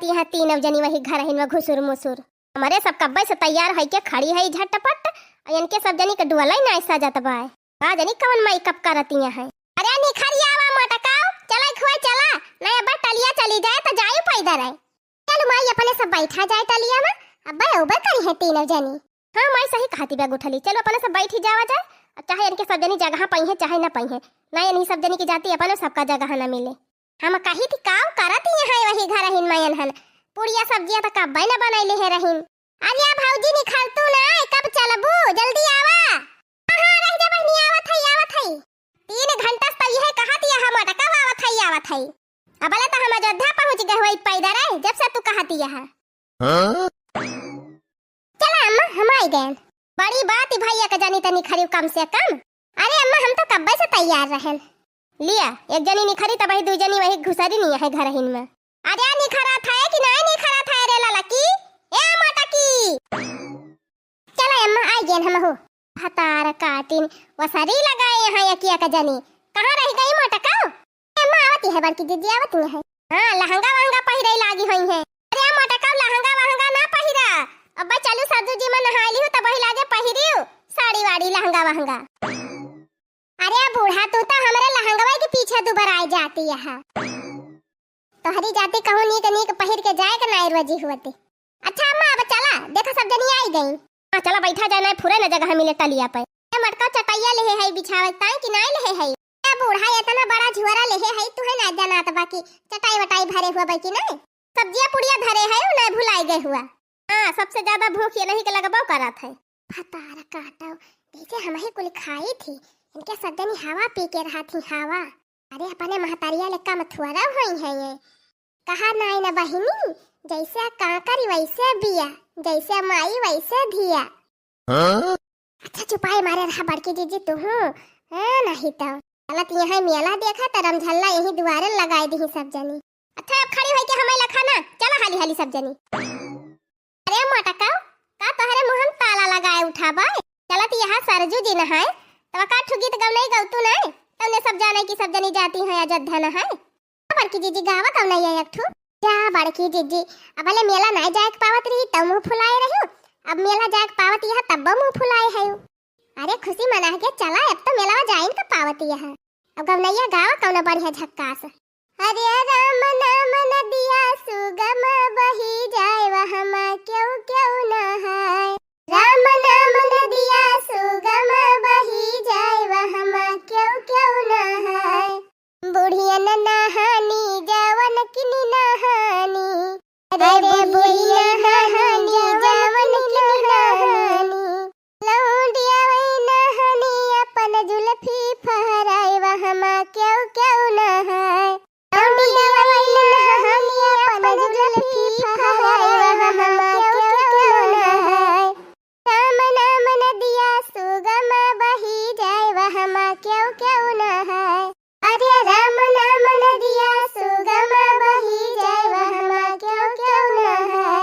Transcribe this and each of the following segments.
रहती यहाँ तीन जनी वही घर हिन में घुसुर मुसुर। हमारे सब कब्बे से तैयार है के खड़ी है झटपट, इनके सब जनी के डुअल ना ऐसा जात बा का जनी कौन मेकअप करती है। अरे निखरिया वा मोटकाओ चला खुआ चला नहीं अब टलिया चली जाए तो जायू पैदल है। चल माई अपने सब बैठा जाए टलिया में, अब उबर करी है तीन जनी। हाँ माई सही कहती बैग उठली, चलो अपने सब बैठी जावा जाए, चाहे इनके सब जनी जगह पाई है चाहे ना पाई है, ना इन्हीं सब जनी की जाती अपने सबका जगह ना मिले। हम कही थी काव करती है वही घर हिन मयन हन पुड़िया सब्जियां तो कब न बनैले है रहीन। अरे भौजी निखल तू ना कब चलबू जल्दी आवा। हां रह जा बहनी आवत है 3 घंटा से ये कहा दिया हम कब आवत है। अबले तो हम अयोध्या पहुंच गए होई पैदल है जब से तू कहती है। हां चला अम्मा हम आई गए, बड़ी बात भैया का जानी तनी खरी कम से कम। अरे अम्मा हम तो कब से तैयार रहन लिया, एक जनी निखरी तब दू जनी वही घुसरी नहीं है घर हिन में। अरे निखरा था कि नहीं निखरा था रे ललकी ए माता की। चला अम्मा आई गेन हम हो हतार काटिन वसरी लगाए यहाँ यकिया का जनी कहां रह गई मोटका। अम्मा आवती है बड़की दीदी आवती है। हां लहंगा वहंगा पहिरे लागी होई है। अरे मोटका लहंगा वहंगा ना पहिरा, अब चलू सरजू जी में नहाली हो तब ही लागे पहिरियो साड़ी वाड़ी लहंगा वहंगा। अरे बूढ़ा तू तो हमारे लहंगवा के पीछे दुबर आई जाती है, तो हरी जाती कहूं नीक पहिर के जाए के नायर वजी हुआते। अच्छा अम्मा अब चला देखा सब जनी आई गई। हां चला बैठा जाना है फुरे न जगह मिले टलिया पे। ए मटका चटाइया लेहे है बिछावे ताई कि नहीं लेहे है। ए बूढ़ा इतना बड़ा झुआरा लेहे है तू है ना जाना त बाकी चटाई वटाई भरे हुआ बाकी नहीं सब्जियां पुड़िया धरे है ना भुलाई गए हुआ। हां सबसे ज्यादा भूख ये नहीं के लगबाव करत है। फतार काटो देखे हम ही कुल खाई थी, इनके सदनी हवा पी के रहा थी हवा। अरे अपने महतारिया लेका मथुआरा होई है ये कहा नहीं ना बहिनी, जैसे काकरी वैसे बिया, जैसे माई वैसे धिया। अच्छा चुपाई मारे रहा बड़की जीजी तू नहीं तो गलत यहाँ मेला देखा तो रमझल्ला यही दुआरे लगाए दी सब जनी। अच्छा अब खड़ी होई के हमें लखाना चला हाली हाली सब जनी। अरे मोटका का तोहरे मुंह में ताला लगाए उठा बा चलत यहाँ सरजू जी नहाए तब का ठुगी तो गव नहीं गौतू नहीं तने सब जाने की सब जनी जाती है अयोध्या नहाए। बड़की जीजी गावा कब नहीं है एकठू जा बड़की जीजी अबले मेला नहीं जाए पावत रही तब मुंह फुलाए रही, अब मेला जाए पावत यह तब मुंह फुलाए है। अरे खुशी मना के चला अब तो मेला जाइन का पावत यह अब गव नहीं गावा कौन बढ़िया झक्कास। अरे राम नाम नदिया सुगम बही जाए वहमा क्यों क्यों नहाए। राम नाम नदिया सुगम बही जाए वहमा क्यों क्यों नहाए। बुढ़िया नहानी जवन किनी नहानी, अरे बुढ़िया नहानी जवन किनी नहानी। लौंडिया वही नहानी अपन जुल्फी फहराए वहमा क्यों क्यों नहाए। लौंडिया वही नहानी अपन जुल्फी फहराए वहमा क्यों क्यों नहाए। राम नाम नदिया सुगम बही जाए वहमा क्यों क्यों नहाए। अरे राम नाम नदिया सुगम बही जाए वहमा क्यों क्यों नहाए।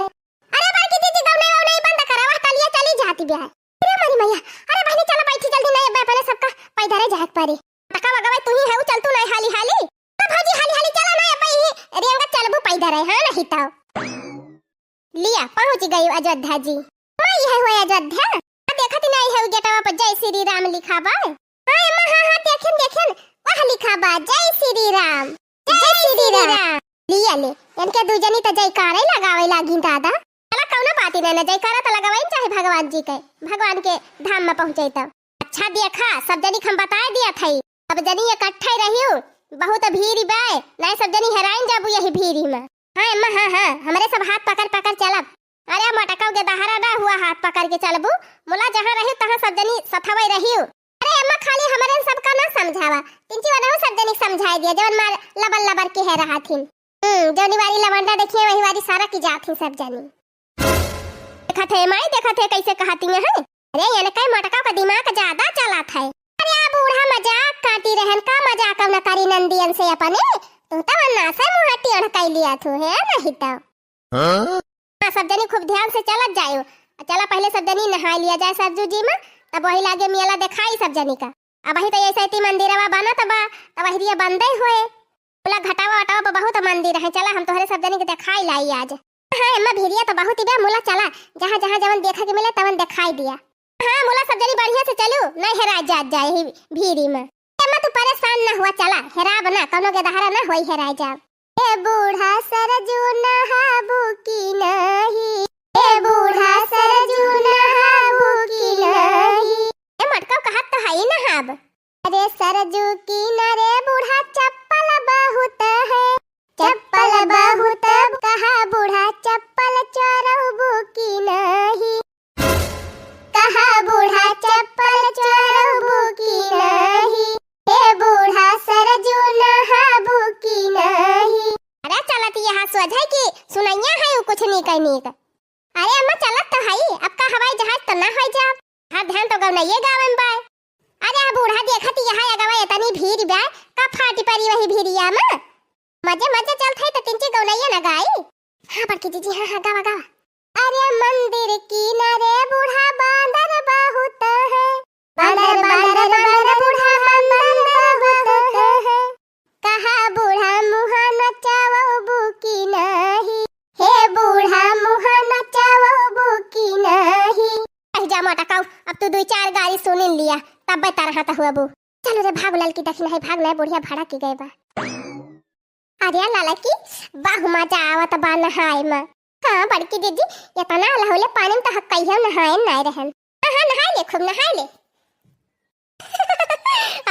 अरे बड़की दीदी गव नहीं बंद करा वह टलिया चली जाती बे। अरे मारी मैया अरे बहनी चला बैठी जल्दी नहीं बे पहले सबका पैदल जाए पारे टका वगवा तू ही है चल तू नहीं हाली हाली तो भौजी हाली हाली चला नहीं भाई रेंगा चलबू पैदल है हां नहीं तो लिया पहुंच गई अयोध्या जी। मैं है हुआ अयोध्या देखत नहीं है गेटवा पर जय श्री राम लिखा बा। हां अम्मा हां देखें वह लिखा बा जय श्री राम जय श्री राम। लिया ले इनके दू जनी तो जयकारे लगावे लागी दादा चला कौनो बात ही नहीं जयकारा तो लगावे चाहे भगवान जी के भगवान के धाम में पहुंचे तो। अच्छा देखा सब जनी हम बता दिया था अब जनी इकट्ठे रहियो बहुत भीड़ बा नहीं सब जनी हेराइन जाबू यही भीड़ में। हां अम्मा हां हमारे सब हाथ पकड़ पकड़ चलब। अरे मोटकाओ के दहारा ना हुआ हाथ पकड़ के चलबू मुला जहां रही तहां सब जनी सथवई रहियो। अरे अम्मा खाली हमारे सबका ना समझावा तिंची वाला सब जनी समझाई दिया जवन मार लबर लबर के है रहा थी। जौनी वाली लवंडा देखिए वही वाली सारा की जात थी सब जनी। देखा थे माई देखा थे कैसे कहती है। अरे ये न कई मोटकाओ का दिमाग ज्यादा चला था। अरे आ बूढ़ा मजाक काटी रहन का मजाक न करी नंदियन से अपने तू तो नासा मुंह टेढ़ कर लिया थू है नहीं तो। सब जनी खूब ध्यान से चलत जायो चला पहले सब जनी नहा लिया जाए सरजू जी में तब वही लागे मेला दिखाई सब जनी का। अब वही तो ऐसे मंदिरवा बना तब वही बंदे हुए बोला घटावा वटावा पर बहुत मंदिर है, चला हम तोहरे सब जने के दिखाई लाई आज। हाँ अम्मा भीरिया तो बहुत ही बे, मोला चला जहाँ जहाँ जवन देखा के मिले तवन दिखाई दिया। हाँ मोला सब जनी बढ़िया से चलू, नहीं हेरा जाए ही भीरी में। अम्मा तू परेशान ना हुआ, चला हेरा बना कौनो के दहारा ना होई हेरा जा। ए बूढ़ा सरजू नहाबू की नहीं, ए बूढ़ा सरजू नहाबू की नहीं। ए मटका कहत तो है नहाब। अरे सरजू की नरे बूढ़ा चप्पल बहुत है, चप्पल बहुत कहा बूढ़ा चप्पल चोरबू की नहीं, कहा बूढ़ा चप्पल चोरबू की नहीं। हे बूढ़ा सरजू नहाबू की नहीं। अरे चलत यहाँ सोच है कि सुनैया है वो कुछ नहीं कहनी का। अरे अम्मा चलत तो है, अब का हवाई जहाज तो ना हो जाब। हाँ ध्यान तो गव नहीं गावन बाय। अरे बूढ़ा देखत यहाँ अगवा इतनी भीड़ बा, का फाटी परी वही भीड़िया में मजे मजे चलत है तो तिनचे गौनैया ना गाई। हाँ बड़की दीदी हाँ गावा गावा। अरे मंदिर किनारे बूढ़ा बांदर बहुत है, बांदर बांदर बांदर बूढ़ा बांदर बहुत है, कहा बूढ़ा मुहा नचावबू की नहीं, हे बूढ़ा मुहा नचावबू की नहीं। जा मोटा काऊ, अब तू दो चार गाड़ी सुन लिया तब बता रहा था हुआ बू। चलो रे भाग लाल की दक्षिण है, भाग ना बुढ़िया भाड़ा की गए बा। अरे लाला की बाहु मजा आवत बा नहाए में। हाँ बड़की दीदी इतना लहौले पानी में तो हक कहियो नहाए नहीं रहन। हाँ नहाए ले खूब नहाए ले।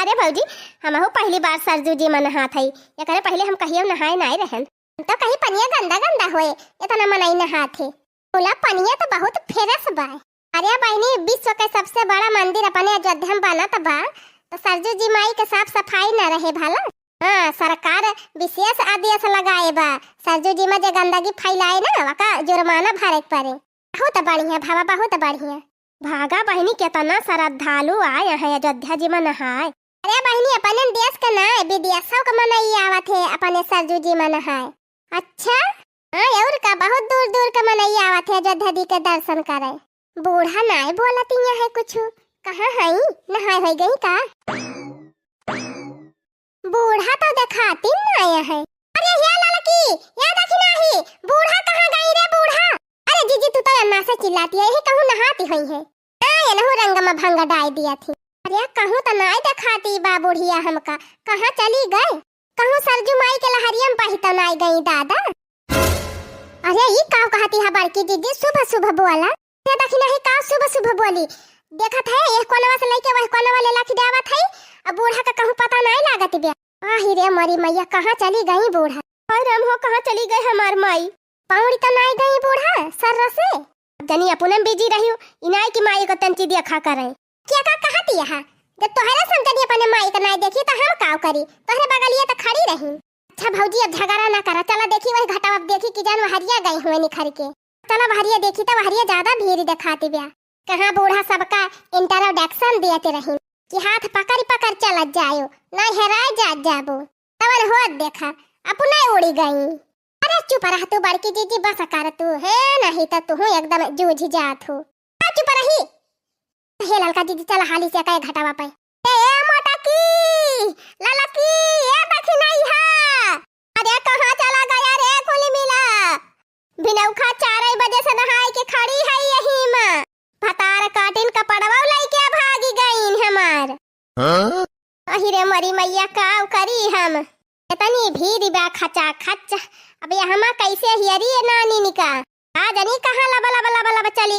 अरे भौजी हमहु पहली बार सरजू जी में नहात हई, एकरे पहले हम कहियो नहाए नहीं रहन। तो कहीं पनिया गंदा गंदा होए इतना मनाई नहात है। बोला पनिया तो बहुत फेरस बा। अरे बहनी विश्व के सबसे बड़ा मंदिर अपने अयोध्या में बना बा, तो सरजू जी माई के साफ सफाई न रहे भला। हाँ सरकार विशेष आदेश लगाए बा, सरजू जी में जो गंदगी फैलाए ना वका जुर्माना भरे पड़े। बहुत बढ़िया भावा बहुत बढ़िया। भागा बहनी कितना श्रद्धालु आए हैं अयोध्या जी में नहाए। अरे बहनी अपने देश के ना विदेशों का मनाई आवत है अपने सरजू जी में नहाए। अच्छा हाँ और का बहुत दूर दूर का मनाई आवत है अयोध्या जी के दर्शन करे। बूढ़ा नाय बोलत है कुछ, कहाँ है नहाए हो गई का? बूढ़ा तो दिखाती ना आया है। अरे ये लड़की यहाँ देखी नहीं, बूढ़ा कहाँ गई रे बूढ़ा? अरे जीजी तू तो अन्ना से चिल्लाती है, यही कहूँ नहाती हुई है। ये नहु रंग में भंगा डाल दिया थी। अरे कहूँ तो नहीं दिखाती बा बुढ़िया हमका, कहाँ चली गए? कहूँ सरजू माई के लहरिया में पही तो नहीं गई दादा। अरे ये काव कहती है बड़की दीदी सुबह सुबह बोला? ये देखी नहीं काव सुबह सुबह बोली? देखत है एक कोनवा से लेके वह कोनवा ले लाखी देवत है। अब बूढ़ा का कहूँ पता नहीं लागत बिया। आही रे मरी मैया कहाँ चली गई बूढ़ा? अरे हम हो कहाँ चली गई हमार माई? पाउड़ी तो नहीं गई बूढ़ा सर से। जनी अपने बिजी रही इनाई की माई को तंची दिया खा कर रहे क्या का कहती है? जब तोहरे समझनी अपने माई को नहीं देखी तो हम काव करी, तोहरे बगलिए तो खड़ी रही। अच्छा भौजी अब झगड़ा ना करा, चला देखी वही घटा अब देखी कि जान हरिया गई हुए निखर के। चला हरिया देखी तो हरिया ज्यादा भीड़ दिखाती बिया। कहाँ बूढ़ा सबका इंट्रोडक्शन देते रही कि हाथ पकड़ पकड़ चलत जायो, नहीं हेराए जात जाबो। तवन होत देखा अपने उड़ी गई। अरे चुप रह तू बड़की दीदी, बस कर तू है नहीं तो तू एकदम जूझ जात हो। चुप रही हे ललका दीदी, चल हाली से कहे घटावा पे। ए मोटा की लाला की ए देखी नहीं है। अरे कहाँ चला गया रे कुली मिला? बिनौखा 4 बजे से नहाए के खड़ी है यहीं में। भतार काटिन कपड़वा लेके भागी गईन हमार। अही रे मरी मैया काव करी हम, इतनी भीड़ बा खचा खच। अब यहाँ कैसे हियरी नानी निका आ जनी कहाँ लबा लबा लबा लबा चली